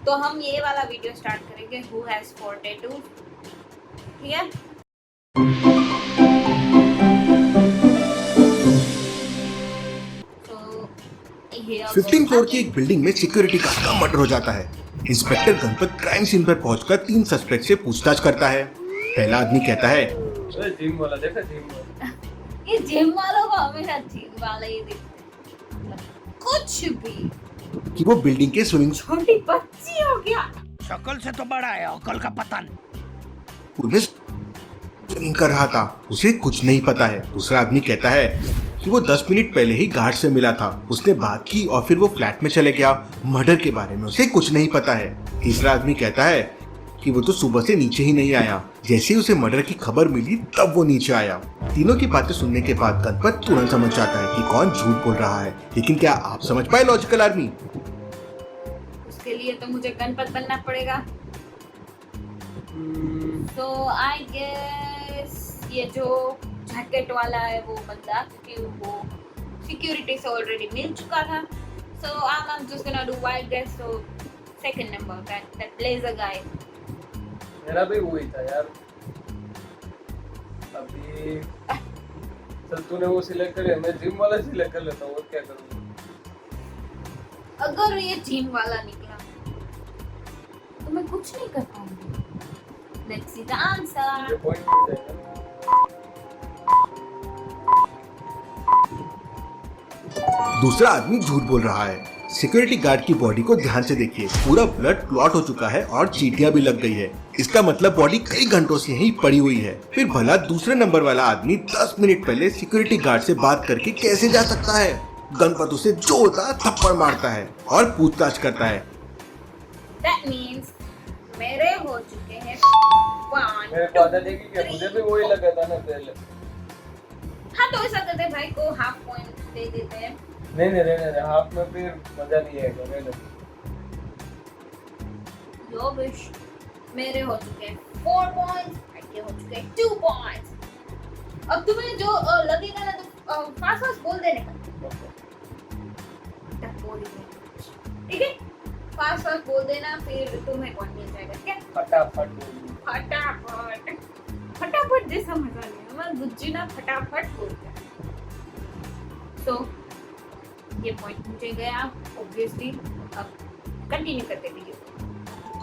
तो हम ये वाला वीडियो स्टार्ट करेंगे, हु हैज 4 टैटूज, ठीक है? तो 15 फ्लोर की एक बिल्डिंग में सिक्योरिटी गार्ड का मर्डर हो जाता है। इंस्पेक्टर गणपत क्राइम सीन पर पहुंचकर 3 सस्पेक्ट से पूछताछ करता है। पहला आदमी कहता है, जिम वाला देखा, जिम वाला ये जिम वालों को हमेशा जिम वाला ही दिखते हैं, कुछ भी कि वो बिल्डिंग के स्विमिंग छोटी बच्ची हो गया, शक्ल से तो बड़ा है, अकल का पता नहीं। पूल में स्विमिंग कर रहा था, उसे कुछ नहीं पता है। दूसरा आदमी कहता है कि वो 10 मिनट पहले ही गार्ड से मिला था, उसने बात की और फिर वो फ्लैट में चले गया। मर्डर के बारे में उसे कुछ नहीं पता है। तीसरा आदमी कहता है कि वो तो सुबह से नीचे ही नहीं आया, जैसे ही उसे मर्डर की खबर मिली तब वो नीचे आया। तीनों की बातें सुनने के बाद गणपत तुरंत समझ जाता है कि कौन झूठ बोल रहा है। लेकिन क्या आप समझ पाए लॉजिकल आर्मी? उसके लिए तो मुझे गणपत बनना पड़ेगा। तो आई गेस ये जो जैकेट वाला है वो बंदा, क्योंकि वो सिक्योरिटी से ऑलरेडी मिल चुका था। So I am just gonna do wild guess, so second number that blazer guy. मेरा भी वही था यार। अभी चल तूने वो सिलेक्ट कर, मैं जिम वाला सिलेक्ट कर लेता हूँ, और क्या करूँ? अगर ये जिम वाला निकला तो मैं कुछ नहीं कर पाऊंगी। Let's see the answer. ये पॉइंट मिल जाएगा। दूसरा आदमी झूठ बोल रहा है। सिक्योरिटी गार्ड की बॉडी को ध्यान से देखिए, पूरा ब्लड क्लॉट हो चुका है और चींटियां भी लग गई है। इसका मतलब बॉडी कई घंटों से यहीं पड़ी हुई है। फिर भला दूसरे नंबर वाला आदमी 10 मिनट पहले सिक्योरिटी गार्ड से बात करके कैसे जा सकता है? गणपत उसे जो होता थप्पड़ मारता है और पूछताछ करता है। That means मेरे हो चुके हैं 1 मेरे को आदत है कि क्या, मुझे भी वही लगा था ना पहले। हाँ तो ऐसा करते हैं भाई को हाफ पॉइंट दे देते हैं। नहीं, हाफ में फिर मजा नहीं आएगा। रहने दो। जो विश मेरे हो चुके हैं 4 पॉइंट्स, आपके हो चुके हैं 2 पॉइंट्स। अब तुम्हें जो लगेगा ना तो फास्ट फास्ट बोल देने का, ठीक है? फास्ट फास्ट बोल देना, फिर तुम्हें पॉइंट मिल जाएगा। क्या फटाफट बोलिए। फटाफट फटाफट जैसा मजा नहीं, हमारा गुज्जी ना फटाफट बोलते हैं। तो ये पॉइंट मुझे गया ऑब्वियसली। अब कंटिन्यू करते वीडियो।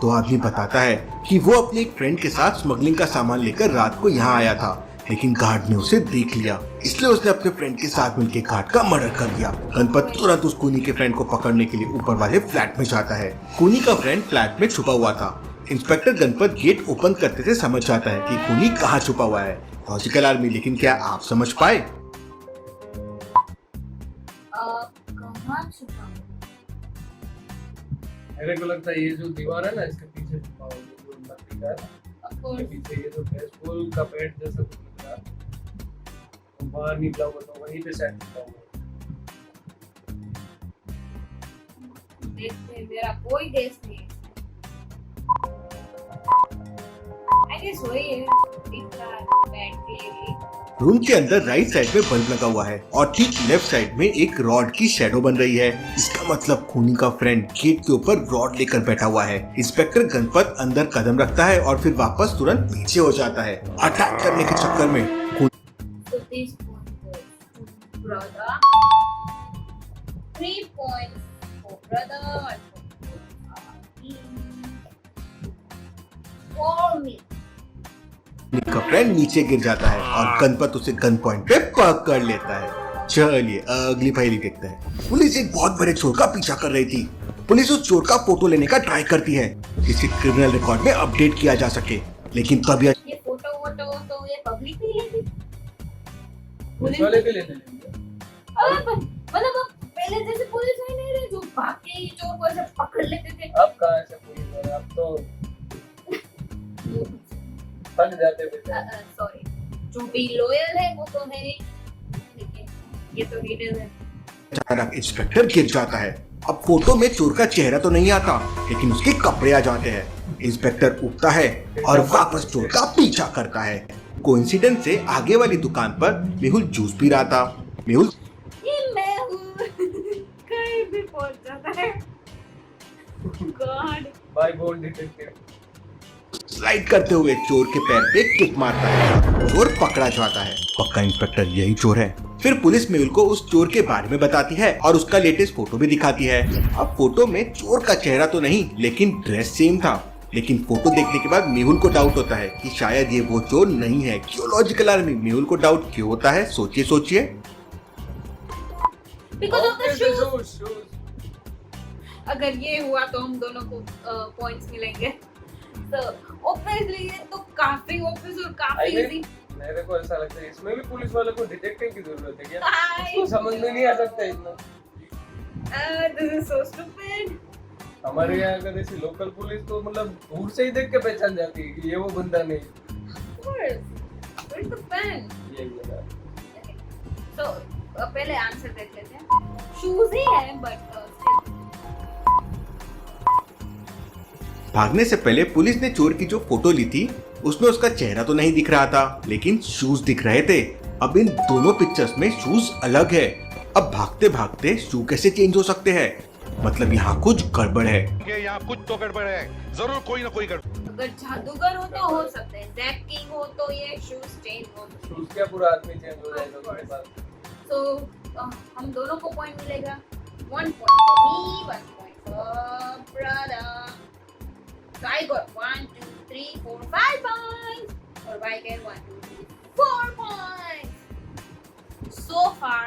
तो आदमी बताता है कि वो अपने एक फ्रेंड के साथ स्मगलिंग का सामान लेकर रात को यहाँ आया था, लेकिन गार्ड ने उसे देख लिया, इसलिए उसने अपने फ्रेंड के साथ मिलकर गार्ड का मर्डर कर दिया। गणपत तुरंत उस कूनी के फ्रेंड को पकड़ने के लिए ऊपर वाले फ्लैट में जाता है। कूनी का फ्रेंड फ्लैट में छुपा हुआ था। इंस्पेक्टर गणपत गेट ओपन करते से समझ जाता है कि खूनी कहाँ छुपा हुआ है। लॉजिकल आर्मी, लेकिन क्या आप समझ पाए? कहाँ छुपा? मेरे को लगता है ये जो दीवार है ना, इसके पीछे छुपा हुआ है, जो लकड़ी का है ना, इसके पीछे ये जो बेसबॉल का बैट जैसा कुछ लग रहा है, वो बाहर निकला हुआ था, वहीं पे शायद छुपा हुआ है। देखते हैं, मेरा कोई गेस नहीं है। आई गेस वही है, दिख रहा है बैट क्लियरली। रूम के अंदर राइट साइड में बल्ब लगा हुआ है और ठीक लेफ्ट साइड में एक रॉड की शैडो बन रही है। इसका मतलब खूनी का फ्रेंड गेट के ऊपर रॉड लेकर बैठा हुआ है। इंस्पेक्टर गणपत अंदर कदम रखता है और फिर वापस तुरंत पीछे हो जाता है। अटैक करने के चक्कर में So this point goes to brother. 3 points for brother. 4 me. का फ्रेंड नीचे गिर जाता है और गणपत उसे गन पॉइंट पे पकड़ लेता है। चलिए अगली पहेली देखते हैं। पुलिस एक बहुत बड़े चोर का पीछा कर रही थी। पुलिस उस चोर का फोटो लेने का ट्राई करती है जिसे क्रिमिनल रिकॉर्ड में अपडेट किया जा सके, लेकिन तब ये फोटो वोटो तो ये पब्लिक भी लेती, पुलिस वाले भी लेते हैं। मतलब पहले जैसे पुलिस ही नहीं रहे जो भाग के ही चोर को ऐसे पकड़ लेते थे। अब कहाँ से पुलिस वाले, अब तो थक जाते हैं। सॉरी, जो भी लॉयल है वो तो है, लेकिन ये तो हिडन है। अचानक इंस्पेक्टर गिर जाता है। अब फोटो में चोर का चेहरा तो नहीं आता, लेकिन उसके कपड़े आ जाते हैं। इंस्पेक्टर उठता है और वापस चोर का पीछा करता है। कोइंसिडेंस से आगे वाली दुकान पर मेहुल जूस पी रहा था। मेहुल ये मेहुल कहीं भी पहुंच जाता है। God bye bone detective. Slide करते हुए चोर के पैर पे किक मारता है। चोर पकड़ा जाता है। पक्का इंस्पेक्टर यही चोर है। फिर पुलिस मेहुल को उस चोर के बारे में बताती है और उसका लेटेस्ट फोटो भी दिखाती है। अब फोटो में चोर का चेहरा तो नहीं लेकिन ड्रेस सेम था। लेकिन फोटो देखने के बाद मेहुल को डाउट होता है कि शायद ये वो चोर नहीं है। क्योलॉजिकल आर्मी मेहुल को डाउट क्यों होता है? सोचिए सोचिए। Because of the shoes. shoes. अगर ये हुआ तो हम दोनों को पॉइंट्स मिलेंगे। तो ऑब्वियसली ये तो काफी ऑब्वियस और काफी इजी। मेरे को ऐसा लगता है इसमें भी पुलिस वाले को डिटेक्टिव की जरूरत है क्या? I उसको समझ में नहीं आ सकता इतना। This is so stupid. हमारे यहाँ अगर ऐसी लोकल पुलिस तो मतलब दूर से ही देख के पहचान जाती है कि ये वो बंदा नहीं। Of course. Where's the pen? ये लगा। So पहले आंसर देख लेते हैं। शूज ही है बट भागने से पहले पुलिस ने चोर की जो फोटो ली थी उसमें उसका चेहरा तो नहीं दिख रहा था लेकिन शूज दिख रहे थे। अब इन दोनों पिक्चर्स में शूज अलग है। अब भागते भागते शू कैसे चेंज हो सकते हैं? मतलब यहाँ कुछ गड़बड़ है। यहाँ कुछ तो गड़बड़ है, जरूर कोई ना कोई गड़बड़। अगर जादूगर हो तो हो सकते हैं, जैक किंग हो तो ये शूज चेंज हो सकते शूज क्या पूरा आदमी चेंज हो जाएगा उसके बाद। हैं। So हम दोनों को पॉइंट मिलेगा। 1 point for me, 1 point for brother. So I got 1, 2, 3, 4, 5 points. Or I get 1, 2, 3, 4 points. So far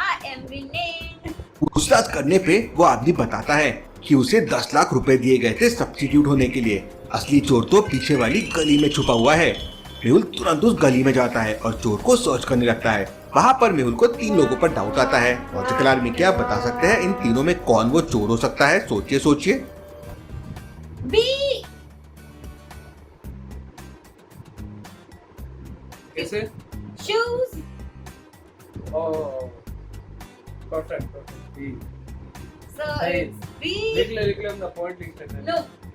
I am winning. पूछताछ करने पे वो आदमी बताता है कि उसे 10 लाख रुपए दिए गए थे सब्स्टिट्यूट होने के लिए। असली चोर तो पीछे वाली गली में छुपा हुआ है। मेहुल तुरंत उस गली में जाता है और चोर को सर्च करने लगता है। वहाँ पर मेहुल को 3 लोगों पर डाउट आता है। लॉजिकल आर्मी क्या आप बता सकते हैं इन तीनों में कौन वो चोर हो सकता है? सोचिए सोचिए। B. कैसे? Shoes. Oh perfect B. So Hey. it's B. लिख ले अपना पॉइंट लिख लेते हैं।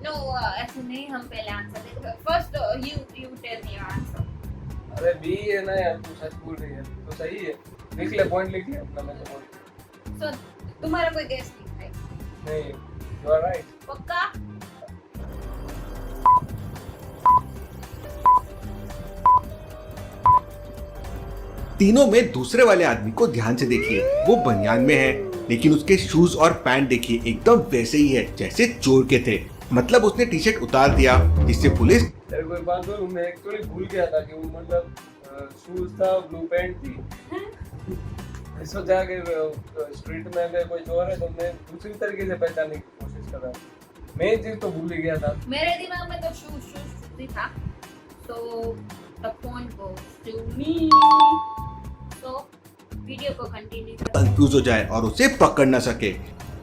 No, ऐसे नहीं। हम पहले आंसर देते हैं। First, you tell me your answer. अरे बी है ना यार, तू सच बोल रही है तो सही है। लिख ले पॉइंट लिख ले अपना। मैं तो बोल So तुम्हारा कोई गेस नहीं है? नहीं, यू आर राइट। पक्का? तीनों में दूसरे वाले आदमी को ध्यान से देखिए। वो बनियान में है लेकिन उसके शूज और पैंट देखिए एकदम वैसे ही है जैसे चोर के थे। मतलब उसने टी शर्ट उतार दिया जिससे पुलिस तेरे को एक बात बोलूं, मैं एक्चुअली भूल गया था कि वो मतलब शूज था, ब्लू पैंट थी। सोचा कि स्ट्रीट में अगर कोई चोर है तो मैं दूसरी तरीके से पहचानने की कोशिश कर रहा था। मैं ये चीज तो भूल ही गया था। मेरे दिमाग में तो शूज ही था। So the point goes to me. So video को कंटिन्यू करें। कंफ्यूज हो जाए और उसे पकड़ न सके।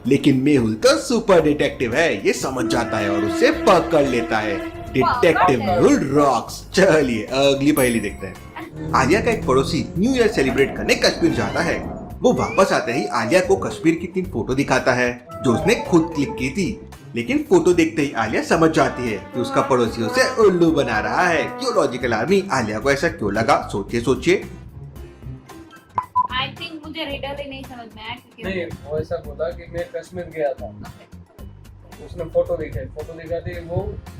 लेकिन मेहुल तो सुपर डिटेक्टिव है, ये समझ जाता है और उसे पकड़ लेता है। Detective Mehul rocks. चलिए अगली पहेली देखते हैं। आलिया का एक पड़ोसी न्यू ईयर सेलिब्रेट करने कश्मीर जाता है। वो वापस आते ही आलिया को कश्मीर की 3 फोटो दिखाता है जो उसने खुद क्लिक की थी। लेकिन फोटो देखते ही आलिया समझ जाती है कि उसका पड़ोसी उसे उल्लू बना रहा है। क्यों लॉजिकल आर्मी? आलिया को ऐसा क्यों लगा? सोचिए सोचिए। I think मुझे रिडल ही नहीं समझ में आया क्योंकि नहीं, वो ऐसा बोला कि मैं कश्मीर गया था। उसने फोटो दिखाते वो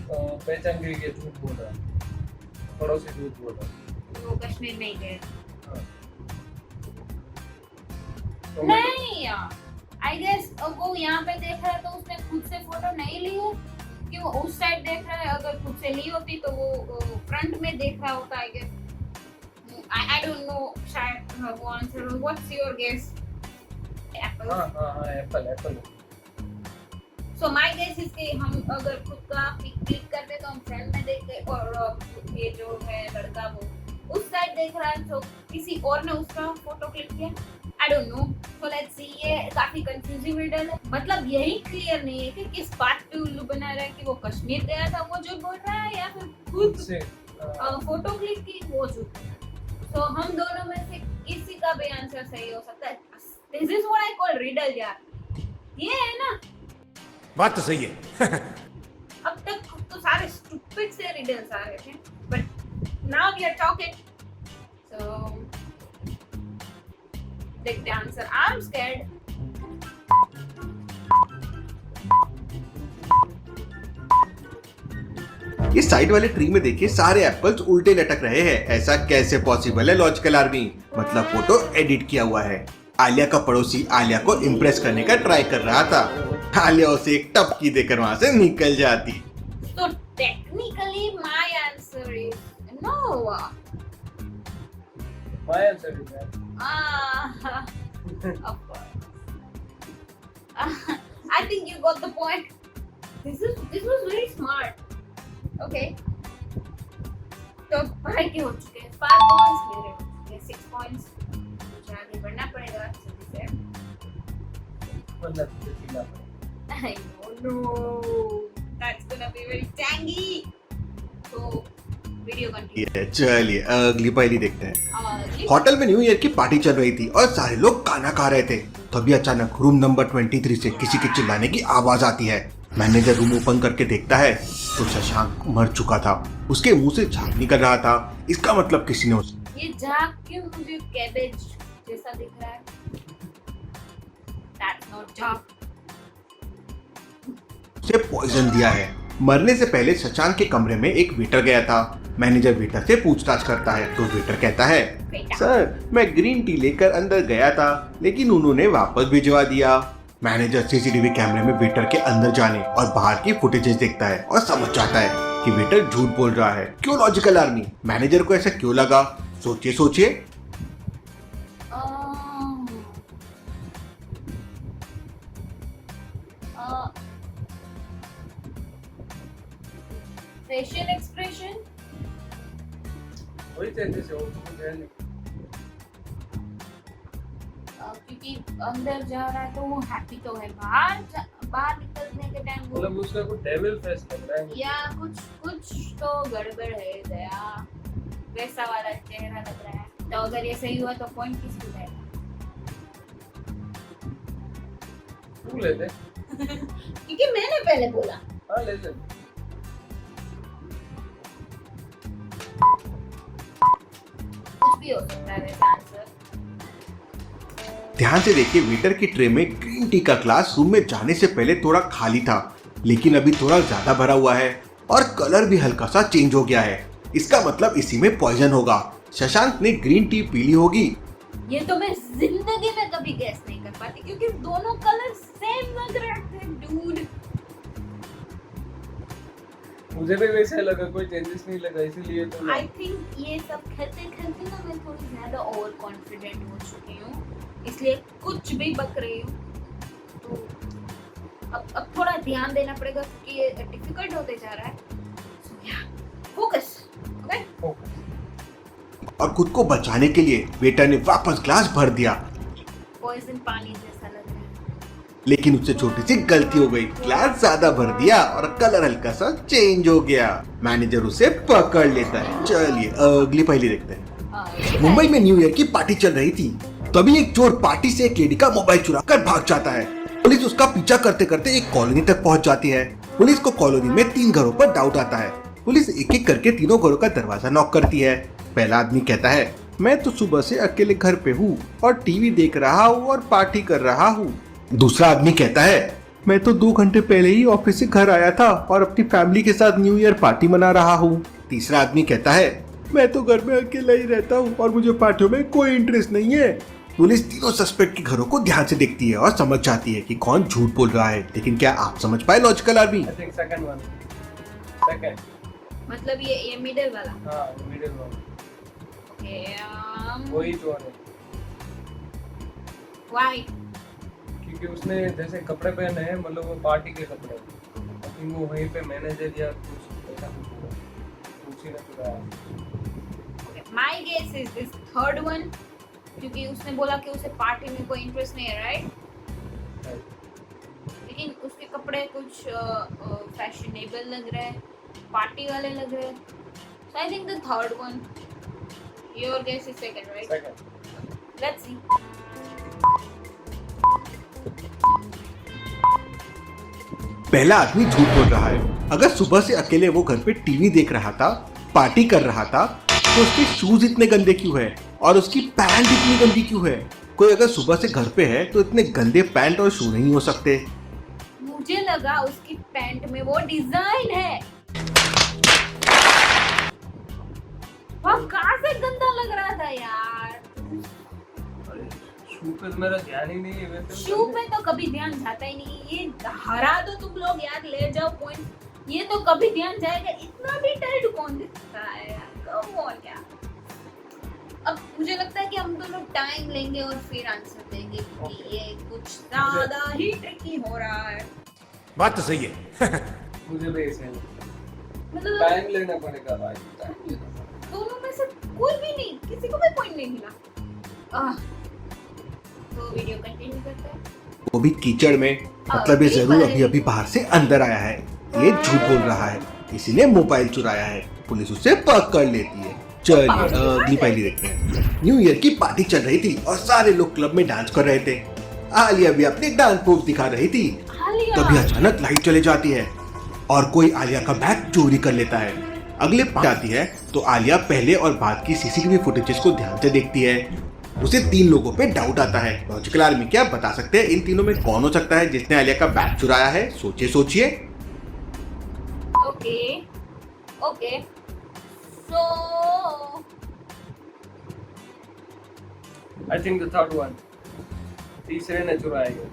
पहचान गई कि झूठ बोल रहा है, पड़ोसी झूठ बोल रहा है। वो कश्मीर नहीं गए। हाँ। तो मैं- नहीं यार, आई गेस वो यहाँ पे देख रहा है तो उसने खुद से फोटो नहीं ली है कि वो उस साइड देख रहा है। अगर खुद से ली होती तो वो फ्रंट में देख रहा होता। I guess I don't know शायद वो आंसर हो। What's your guess? Apple. हाँ Apple. So my guess is कि हम अगर खुद का पिक क्लिक करते तो हम फ्रंट में देखते और ये जो है लड़का वो उस साइड देख रहा है तो किसी और ने उसका फोटो क्लिक किया। I don't know. So let's see, ये काफी कंफ्यूजिंग रिडल है। मतलब यही क्लियर नहीं है कि किस बात पे उल्लू बना रहा है कि वो कश्मीर गया था वो जो बोल रहा है या फिर खुद से फोटो क्लिक की वो जो। तो हम दोनों में से किसी का भी आंसर सही हो सकता है। This is what I call riddle यार। ये है ना, बात तो सही है। अब तक तो सारे स्टूपिड से रिडल्स आ रहे थे but now we are talking. So देखते आंसर। I am scared. ये साइड वाले ट्री में देखिए सारे एप्पल्स उल्टे लटक रहे हैं। ऐसा कैसे पॉसिबल है लॉजिकल आर्मी? मतलब फोटो एडिट किया हुआ है। आलिया का पड़ोसी आलिया को इम्प्रेस करने का ट्राई कर रहा था। आलिया उसे एक टपकी देकर वहाँ से निकल जाती। So technically my answer is no. My answer is that. Of course. I think you got the point. This was very smart. Okay. तो भाई के हो चुके हैं 5 points, मेरे 6 points. मुझे आगे बढ़ना पड़ेगा जल्दी से. मतलब कितना पड़ेगा? I don't know. That's gonna be very tangy. So video continue. चलिए अगली पहली देखते हैं। अगली होटल में न्यू ईयर की पार्टी चल रही थी और सारे लोग खाना खा रहे थे। तभी अचानक रूम नंबर 23 से किसी के चिल्लाने की आवाज आती है। मैनेजर रूम ओपन करके देखता है तो शशांक मर चुका था। उसके मुंह से झाग निकल रहा था। इसका मतलब किसी ने ये झाग क्यों मुझे कैबेज जैसा दिख रहा है? That's not झाग. उसे पॉइजन दिया है। मरने से पहले शशांक के कमरे में एक वेटर गया था। मैनेजर वेटर से पूछताछ करता है तो वेटर कहता है, सर मैं ग्रीन टी लेकर अंदर गया था लेकिन उन्होंने वापस भिजवा दिया। मैनेजर सीसीटीवी कैमरे में वेटर के अंदर जाने और बाहर की फुटेजेस देखता है और समझ जाता है कि वेटर झूठ बोल रहा है। क्यों लॉजिकल आर्मी? मैनेजर को ऐसा क्यों लगा? सोचिए सोचिए। Facial expression. वही चेंजेस है, वो कुछ है नहीं। क्योंकि अंदर जा रहा है तो वो हैप्पी तो है, बाहर निकलने के टाइम वो मतलब उसका कुछ डेविल फेस लग रहा है या कुछ तो गड़बड़ है दया, वैसा वाला चेहरा लग रहा है। तो अगर ये सही हुआ तो पॉइंट किसको जाएगा? तू ले दे। क्योंकि मैंने पहले बोला। हाँ ले ले। कुछ भी हो सकता है वैसा आंसर। ध्यान से देखिए वेटर की ट्रे में ग्रीन टी का ग्लास रूम में जाने से पहले थोड़ा खाली था लेकिन अभी थोड़ा ज्यादा भरा हुआ है और कलर भी हल्का सा चेंज हो गया है। इसका मतलब इसी में पॉइजन होगा। शशांक ने ग्रीन टी पी ली होगी। ये तो मैं जिंदगी में कभी गैस नहीं कर पाती क्योंकि दोनों कलर सेम लग रहे थे डूड। मुझे भी वैसा लगा, कोई चेंजेस नहीं लगा इसीलिए तो आई थिंक ये सब खेलते खेलते ना मैं थोड़ी ज्यादा ओवर कॉन्फिडेंट हो चुकी हूँ, इसलिए कुछ भी बक रही हूँ। तो अब थोड़ा ध्यान देना पड़ेगा क्योंकि ये डिफिकल्ट होते जा रहा है। Focus, okay? और खुद को बचाने के लिए वेटर ने वापस ग्लास भर दिया पॉइजन पानी जैसा लग रहा है। लेकिन उससे छोटी सी गलती हो गई। ग्लास ज्यादा भर दिया और कलर हल्का सा चेंज हो गया। मैनेजर उसे पकड़ लेता है। चलिए अगली पहली देखते हैं। मुंबई में न्यू ईयर की पार्टी चल रही थी। तभी एक चोर पार्टी से एक लेडी का मोबाइल चुरा कर भाग जाता है। पुलिस उसका पीछा करते करते एक कॉलोनी तक पहुंच जाती है। पुलिस को कॉलोनी में 3 घरों पर डाउट आता है। पुलिस एक एक करके तीनों घरों का दरवाजा नॉक करती है। पहला आदमी कहता है, मैं तो सुबह से अकेले घर पे हूँ और टीवी देख रहा हूँ और पार्टी कर रहा हूँ। दूसरा आदमी कहता है, मैं तो 2 घंटे पहले ही ऑफिस से घर आया था और अपनी फैमिली के साथ न्यू ईयर पार्टी मना रहा हूँ। तीसरा आदमी कहता है, मैं तो घर में अकेला ही रहता हूँ और मुझे पार्टियों में कोई इंटरेस्ट नहीं है। पुलिस तीनों सस्पेक्ट के घरों को ध्यान से देखती है और समझ जाती है कि कौन झूठ बोल रहा है। लेकिन क्या आप समझ पाए logical army? I think second one. Second मतलब ये मिडिल वाला। हाँ मिडिल वन। ओके वही चोर है व्हाई? क्योंकि उसने जैसे कपड़े पहने हैं, मतलब वो पार्टी के कपड़े, लेकिन वो वहीं पे मैनेजर या कुछ ऐसा कुछ होगा, उसी ने चुराया। My guess is this third one क्योंकि उसने बोला कि उसे पार्टी में कोई इंटरेस्ट नहीं है, राइट? लेकिन उसके कपड़े कुछ फैशनेबल लग रहे हैं, पार्टी वाले लग रहे हैं। So I think the third one. Your guess is second, right? Second. Let's see. पहला आदमी झूठ बोल रहा है। अगर सुबह से अकेले वो घर पे टीवी देख रहा था, पार्टी कर रहा था, तो उसके शूज इतने गंदे क्यों है और उसकी पैंट इतनी गंदी क्यों है? कोई अगर सुबह से घर पे है तो इतने गंदे पैंट और शू नहीं हो सकते। मुझे लगा उसकी पैंट में वो डिजाइन है। वाह कहाँ से गंदा लग रहा था यार। अरे शू पे तो मेरा ध्यान ही नहीं है वैसे। शू पे तो कभी ध्यान जाता ही नहीं, ये हरा दो तुम लोग यार, ले जाओ पॉइंट, ये तो कभी ध्यान जाएगा। इतना डिटेल्ड कौन दिखता है यार, कम ऑन यार। अब मुझे लगता है कि हम दोनों टाइम लेंगे और फिर आंसर देंगे, क्योंकि ये कुछ ज्यादा ही ट्रिकी हो रहा है। बात तो सही है। मुझे भी ऐसे लगता है। मतलब टाइम लेना पड़ेगा भाई, टाइम लेना पड़ेगा। दोनों में से कोई भी नहीं, किसी को भी पॉइंट नहीं मिला। तो वीडियो कंटिन्यू करते हैं। वो भी कीचड़ में, मतलब ये जरूर अभी अभी बाहर से अंदर आया है। ये झूठ बोल रहा है, किसी ने मोबाइल चुराया है, पुलिस उसे पकड़ लेती है। चलिए अगली पहली देखते हैं। न्यू ईयर की पार्टी चल रही थी और सारे लोग क्लब में डांस कर रहे थे। आलिया भी अपने डांस मूव दिखा रही थी। तभी अचानक लाइट चले जाती है और कोई आलिया का बैग चोरी कर लेता है। अगले पार्ट आती है तो आलिया पहले और बाद की सीसीटीवी फुटेजेस को ध्यान से देखती है। उसे 3 लोगों पे डाउट आता है। लॉजिकल आर्मी क्या बता सकते हैं इन तीनों में कौन हो सकता है जिसने आलिया का बैग चुराया है? सोचिए सोचिए। Okay okay so I think the third one, तीसरे ने चुराया है।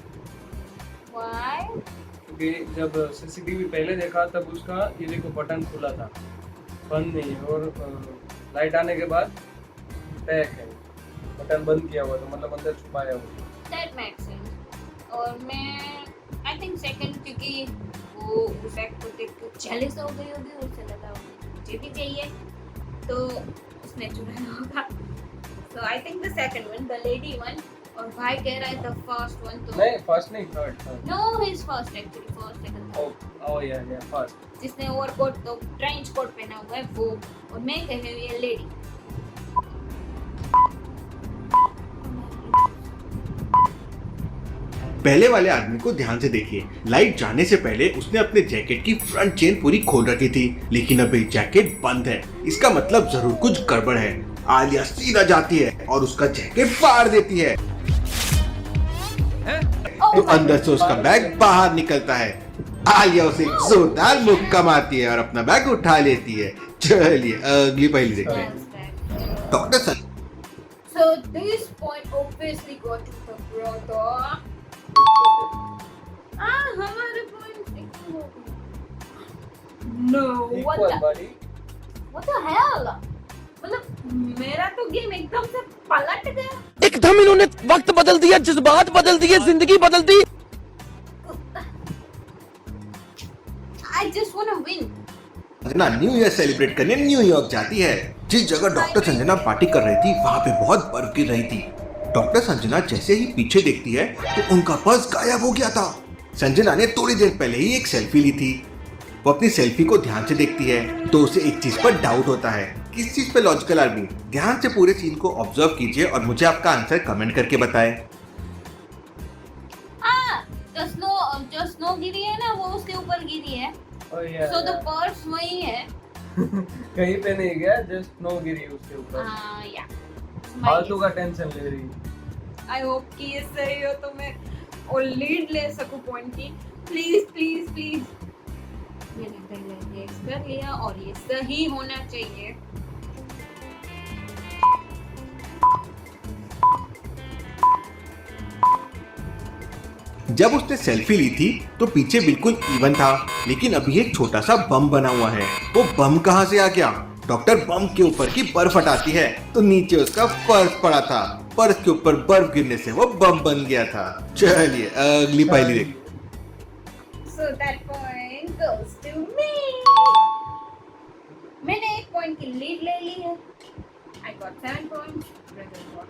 व्हाई? क्योंकि जब सीसीटीवी पहले देखा तब उसका ये देखो बटन खुला था, बंद नहीं, और लाइट आने के बाद पैक है, बटन बंद किया हुआ, तो मतलब अंदर छुपाया हुआ। That makes sense. और मैं आई थिंक सेकंड, क्योंकि वो उस एक्ट को देख के जेलस हो गई होगी, उसे लगा मुझे भी चाहिए, तो उसने चुराया होगा। So I think the second one, the lady one. और भाई कह रहा है द फर्स्ट वन, तो नहीं फर्स्ट नहीं, third. No he is first actually, first second. Oh yeah first. जिसने ओवरकोट तो ट्रेंच कोट पहना हुआ है वो, और मैं कह रही हूँ ये लेडी। पहले वाले आदमी को ध्यान से देखिए। लाइट जाने से पहले उसने अपने जैकेट की फ्रंट चेन पूरी खोल रखी थी, लेकिन अभी जैकेट बंद है। इसका मतलब जरूर कुछ गड़बड़ है। आलिया सीधा जाती है और उसका जैकेट फाड़ देती है, तो अंदर से उसका बैग बाहर निकलता है। आलिया उसे जोरदार मुक्का मारती है और अपना बैग उठा लेती है। चलिए अगली पहली देखते हैं। Doctor son. So this point obviously go to the brother. हमारे पॉइंट इक्वल हो गए। No, what the hell? मतलब मेरा तो गेम एकदम से पलट गया। एकदम इन्होंने वक्त बदल दिया, जज्बात बदल दिए, जिंदगी बदल दी। I just wanna win. Sanjana new year celebrate करने न्यूयॉर्क जाती है। जिस जगह डॉक्टर संजना पार्टी कर रही थी वहाँ पे बहुत बर्फ गिर रही थी। डॉक्टर संजना जैसे ही पीछे देखती है तो उनका पर्स गायब हो गया था। संजना ने थोड़ी देर पहले ही एक सेल्फी ली थी। वो अपनी सेल्फी को ध्यान से देखती है तो उसे एक चीज पर डाउट होता है। किस चीज पे लॉजिकल आर्मी? ध्यान से पूरे सीन को ऑब्जर्व कीजिए और मुझे आपका आंसर कमेंट करके बताएं। जो स्नो गिरी है ना वो उसके ऊपर गिरी है। So the पर्स वही है। कहीं पे नहीं गया, जस्ट नो गिरी उसके ऊपर। या फालतू का टेंशन ले रही। आई होप कि ये सही हो तो मैं और लीड ले सकूं पॉइंट की। Please please please. मैंने पहले गेस कर लिया और ये सही होना चाहिए। जब उसने सेल्फी ली थी तो पीछे बिल्कुल इवन था, लेकिन अभी एक छोटा सा बम बना हुआ है। वो बम कहाँ से आ गया? डॉक्टर बम के ऊपर की बर्फ हटाती है तो नीचे उसका पर्स पड़ा था। पर्स के ऊपर बर्फ गिरने से वो बम बन गया था। चलिए अगली पहली देखिए। So that point goes to me. मैंने 1 पॉइंट की लीड ले ली है। I got 7 points. Brother got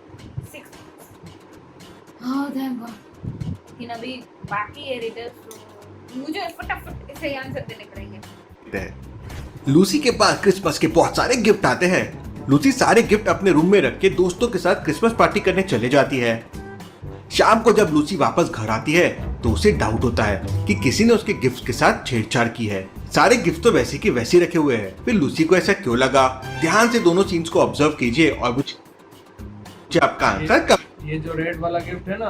6 points. Oh thank God. लेकिन अभी बाकी है रिजल्ट, तो मुझे फटाफट इसे आंसर देने पड़ेंगे। लूसी के पास क्रिसमस के बहुत सारे गिफ्ट आते हैं। लूसी सारे गिफ्ट अपने रूम में रख के दोस्तों के साथ क्रिसमस पार्टी करने चले जाती है। शाम को जब लूसी वापस घर आती है तो उसे डाउट होता है कि किसी ने उसके गिफ्ट के साथ छेड़छाड़ की है। सारे गिफ्ट तो वैसे के वैसे रखे हुए हैं, फिर लूसी को ऐसा क्यों लगा? ध्यान से दोनों सीन्स को ऑब्जर्व कीजिए और मुझे आपका आंसर ये जो रेड वाला गिफ्ट है ना,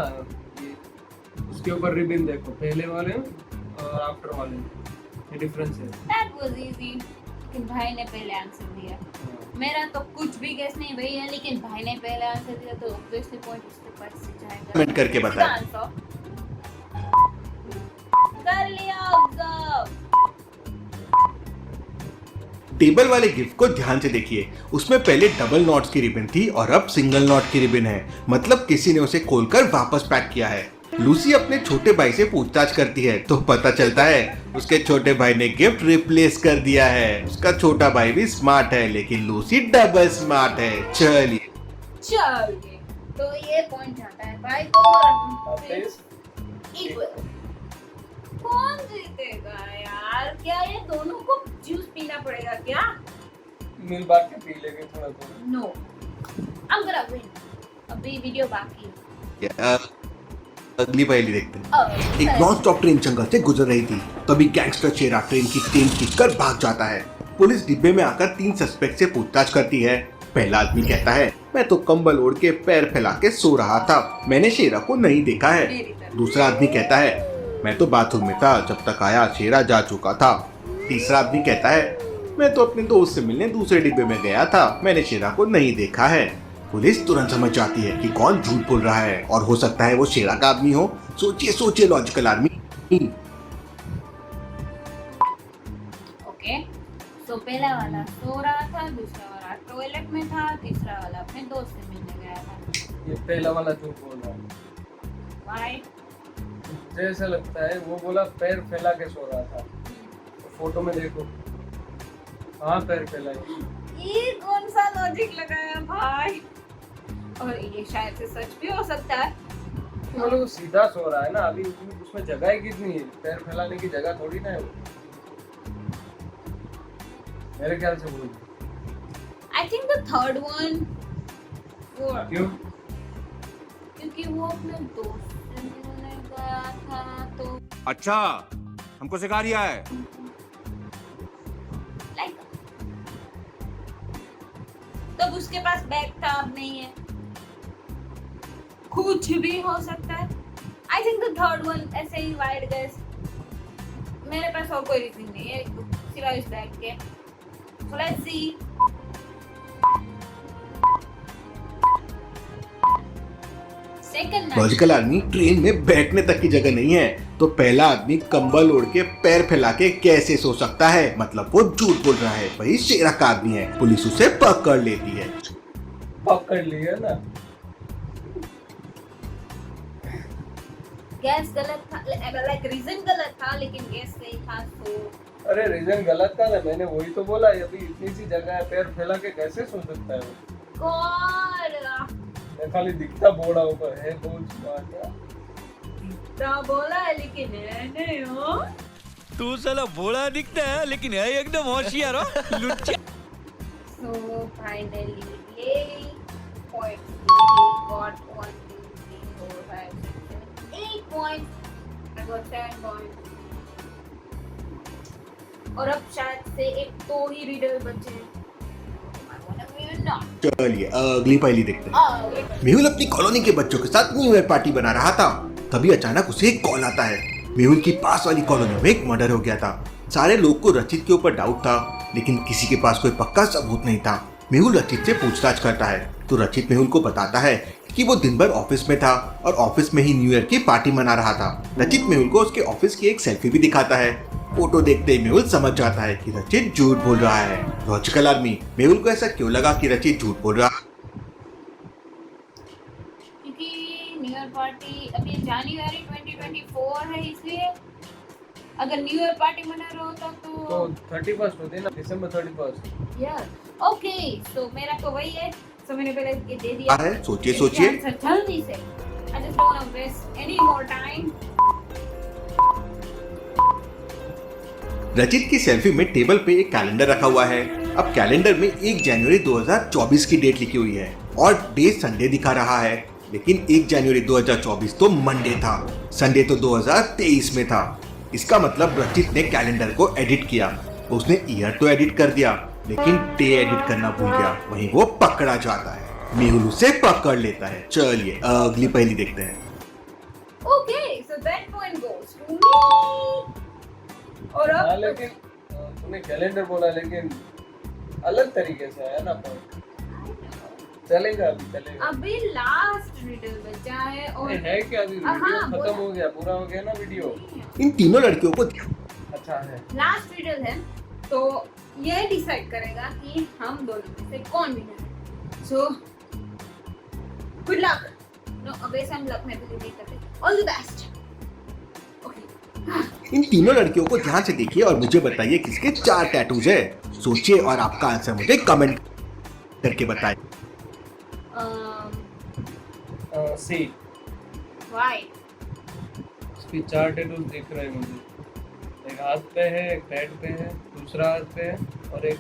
उसके ऊपर रिबन देखो, पहले वाले और आफ्टर वाले ये डिफरेंस है। That was easy. लेकिन भाई ने पहले आंसर दिया। मेरा तो कुछ भी गेस नहीं भाई है, लेकिन भाई ने पहले आंसर दिया तो ऑब्वियसली पॉइंट उसके पास से जाएगा। कमेंट करके बताएं। आंसर कर लिया ऑब्जर्व। टेबल वाले गिफ्ट को ध्यान से देखिए, उसमें पहले डबल नॉट्स की रिबन थी और अब सिंगल नॉट की रिबन है, मतलब किसी ने उसे खोलकर वापस पैक किया है। लूसी अपने छोटे भाई से पूछताछ करती है तो पता चलता है उसके छोटे भाई ने गिफ्ट रिप्लेस कर दिया है। उसका छोटा भाई भी स्मार्ट है, लेकिन लूसी डबल स्मार्ट है। चलिए तो ये पॉइंट जाता है भाई को और इक्वल। कौन जीतेगा यार? क्या ये दोनों को जूस पीना पड़ेगा क्या? मिल बांट के पी लेंगे थोड़ा थोड़ा। No, I'm gonna win। अभी वीडियो बाकी है। अगली पहेली देखते हैं। एक नॉन स्टॉप ट्रेन जंगल से गुजर रही थी, तभी गैंगस्टर चेहरा ट्रेन की चेन खींचकर भाग जाता है। पुलिस डिब्बे में आकर 3 सस्पेक्ट से पूछताछ करती है। पहला आदमी कहता है, मैं तो कंबल ओढ़ के पैर फैला के सो रहा था, मैंने शेरा को नहीं देखा है। दूसरा आदमी कहता है, मैं तो बाथरूम में था, जब तक आया शेरा जा चुका था। तीसरा आदमी कहता है, मैं तो अपने दोस्त से मिलने दूसरे डिब्बे में गया था, मैंने शेरा को नहीं देखा है। पुलिस तुरंत समझ जाती है कि कौन झूठ बोल रहा है और हो सकता है वो शेरा का आदमी हो। सोचिए लॉजिकल आदमी। ओके, तो पहला वाला सो रहा था, दूसरा वाला टॉयलेट में था, तीसरा वाला अपने दोस्त से मिलने गया था। ये पहला वाला झूठ बोल रहा है। Why? जैसा लगता है वो बोला पैर फैला के सो रहा था, तो फोटो में देखो हाँ पैर फैलाए। ये कौन सा लॉजिक लगाया भाई? और ये शायद से सच भी हो सकता है। मतलब वो सीधा सो रहा है ना, अभी उसमें जगह ही कितनी है, पैर फैलाने की जगह थोड़ी ना है वो। मेरे ख्याल से वो I think the third one for क्यों? क्योंकि वो अपने दोस्त से मिलने गया था तो अच्छा, हमको सिखा रिया है। लाइक तब उसके पास बैग था, अब नहीं है। कुछ भी हो सकता है। I think the third one ऐसे ही वाइड गेस। मेरे पास और कोई रीजन नहीं है सिवाय इस बैग के। So let's see। Second logical आदमी ट्रेन में बैठने तक की जगह नहीं है, तो पहला आदमी कंबल ओढ़ के पैर फैला के कैसे सो सकता है, मतलब वो झूठ बोल रहा है। वही शेरा का आदमी है। पुलिस उसे पकड़ लेती है। पकड़ लिया ना। गैस गलत था, लाइक रीजन गलत था, लेकिन गैस सही था। तो अरे रीजन गलत था ना, मैंने वही तो बोला। अभी इतनी सी जगह है, पैर फैला के कैसे सो सकता है वो? कौन मैं खाली दिखता बोड़ा ऊपर है, बहुत स्मार्ट है। तो बोला है, लेकिन है नहीं हो। तू साला भोला दिखता है लेकिन है एकदम होशियार हो लुच्चा। So finally, yay! Points. Got 1, 2, 3, 4, 5, 6, 7, 8 points. I got 10 points. और अब शायद से एक तो ही रीडर बचे। I wanna win now. चलिए अगली पहेली देखते हैं। मेहुल अपनी कॉलोनी के बच्चों के साथ न्यू ईयर पार्टी बना रहा था, तभी अचानक उसे एक कॉल आता है। मेहुल की पास वाली कॉलोनी में एक मर्डर हो गया था। सारे लोग को रचित के ऊपर डाउट था, लेकिन किसी के पास कोई पक्का सबूत नहीं था। मेहुल रचित से पूछताछ करता है तो रचित मेहुल को बताता है कि वो दिन भर ऑफिस में था और ऑफिस में ही न्यू ईयर की पार्टी मना रहा था। रचित मेहुल को उसके ऑफिस की एक सेल्फी भी दिखाता है। फोटो देखते ही मेहुल समझ जाता है कि रचित झूठ बोल रहा है। लॉजिकल आदमी, मेहुल को ऐसा क्यों लगा कि रचित झूठ बोल रहा? क्योंकि न्यू ईयर पार्टी अभी जनवरी 2024 है, इसलिए अगर न्यू ईयर पार्टी मना रहा होता तो 31 होती ना, दिसंबर 31। यार ओके, तो मेरा तो वही है। सो मैंने पहले ये दे दिया है। सोचिए जल्दी से। I just don't want to waste any more time. रचित की सेल्फी में टेबल पे एक कैलेंडर रखा हुआ है। अब कैलेंडर में 1 जनवरी 2024 की डेट लिखी हुई है और डे संडे दिखा रहा है, लेकिन 1 जनवरी 2024 तो मंडे था, संडे तो 2023 में था। इसका मतलब रचित ने कैलेंडर को एडिट किया। उसने ईयर तो एडिट कर दिया, लेकिन डे एडिट करना भूल गया। वहीं वो पकड़ा जाता है। मेहुल उसे पकड़ लेता है। चलिए अगली पहेली देखते हैं। Okay, so that point goes to me. और हाँ, अब लेकिन तुमने कैलेंडर बोला लेकिन अलग तरीके से है ना पॉइंट। चलेगा अभी चलेगा। अभी लास्ट रिडल बचा है और है क्या अभी हाँ, वीडियो बोला। खत्म हो गया, पूरा हो गया ना वीडियो। इन तीनों लड़कियों को अच्छा है। लास्ट रिडल है तो ये डिसाइड करेगा कि हम दोनों में से कौन विनर है। So good luck. नो अबे हम लक में बिलीव नहीं करते। All the best. Okay in तीनों लड़कियों को ध्यान से देखिए और मुझे बताइए किसके 4 टैटूज है। सोचिए और आपका आंसर मुझे कमेंट करके बताइए। सी व्हाई? इसकी 4 टैटूज दिख रहे हैं मुझे। एक हाथ पे है, एक पैड पे है, दूसरा हाथ पे है और एक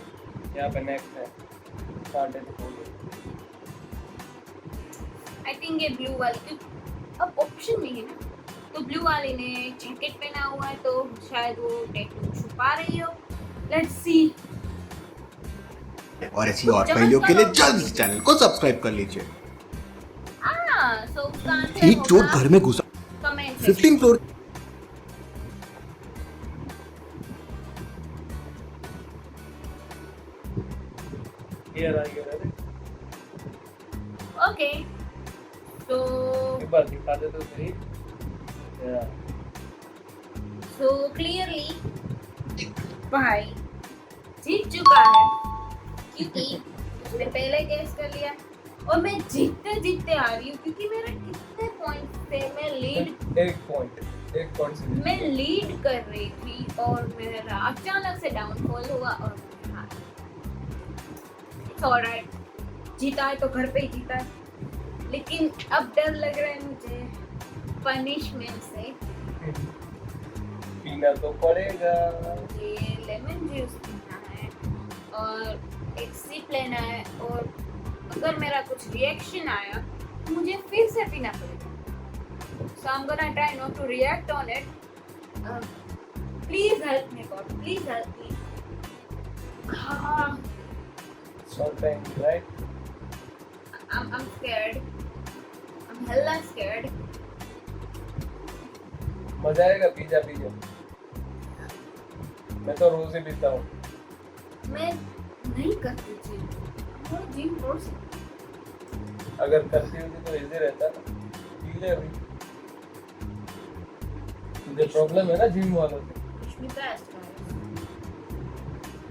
यहाँ पे नेक पे है। 4 टैटू हो गए। आई थिंक ये ब्लू वाली, अब ऑप्शन नहीं है ना, तो ब्लू वाली ने जैकेट पहना हुआ है तो शायद वो टैटू छुपा रही हो। Let's see. और ऐसी और पहेलियों के लिए जल्दी से चैनल को सब्सक्राइब कर लीजिए। सो उसका आंसर एक चोर घर में घुसा कमेंट 15 फ्लोर Here आ गया रे। ओके तो एक बार दिखा दे तो सही। या सो क्लियरली भाई जीत चुका है क्योंकि उसने पहले गेस कर लिया और मैं जीतते जीतते आ रही हूँ क्योंकि मेरा कितने पॉइंट से मैं एक पॉइंट से मैं लीड कर रही थी और मेरा अचानक से डाउनफॉल हुआ और मैं हार गई। It's alright, जीता है तो घर पे ही जीता है, लेकिन अब डर लग रहा है मुझे पनिशमेंट से। पीना तो पड़ेगा। मुझे लेमन जूस पीना है और एक सिप लेना है और अगर मेरा कुछ रिएक्शन आया तो मुझे फिर से पीना पड़ेगा। So I'm gonna try not to react on it. Please help me, God. Please help me. Sometimes, right? I'm scared. I'm hella scared. मजा आएगा पिज्जा पिज्जा। मैं तो रोज ही पीता हूँ। मैं नहीं करती जिम। मैं जिम पर्सन। अगर करती होती तो इजी रहता ना। पी ले अभी। मुझे प्रॉब्लम है ना जिम वालों से। Wish me best, guys.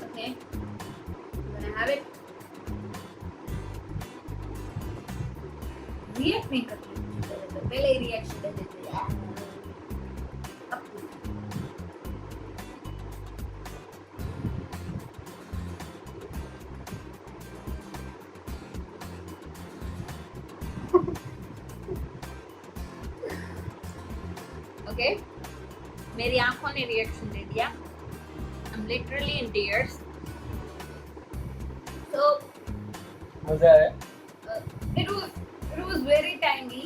Okay. I'm gonna have it. React नहीं करती। पहले ही रिएक्शन दे देते हैं। ओके मेरी आंखों ने रिएक्शन दे दिया। I'm literally in tears. So मजा है। it was very tiny.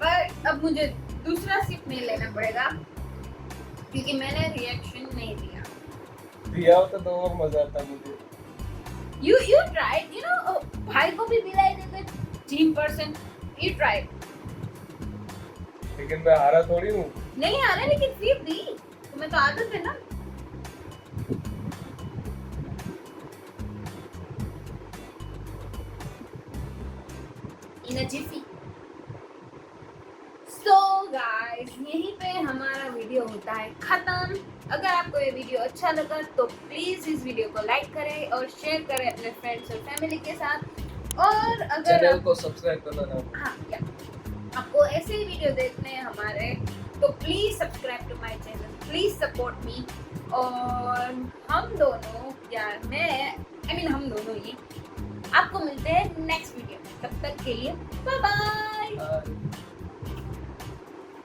पर अब मुझे दूसरा सिप नहीं लेना पड़ेगा क्योंकि मैंने रिएक्शन नहीं दिया। दिया होता तो और मजा आता मुझे। You tried, you know, भाई को भी दिलाई देते जिम पर्सन। You tried. लेकिन मैं हारा थोड़ी हूँ। नहीं आ रहा लेकिन फिर भी तुम्हें तो आदत है ना। In a jiffy. So guys, यहीं पे हमारा वीडियो होता है खत्म। अगर आपको ये वीडियो अच्छा लगा तो प्लीज इस वीडियो को लाइक करें और शेयर करें अपने फ्रेंड्स और फैमिली के साथ। और अगर चैनल को सब्सक्राइब करना ना। हाँ या आपको ऐसे ही वीडियो देखने हैं हमारे तो please subscribe to my channel, please support me. और हम दोनों या मैं हम दोनों ही आपको मिलते हैं नेक्स्ट वीडियो में। तब तक के लिए बाय बाय।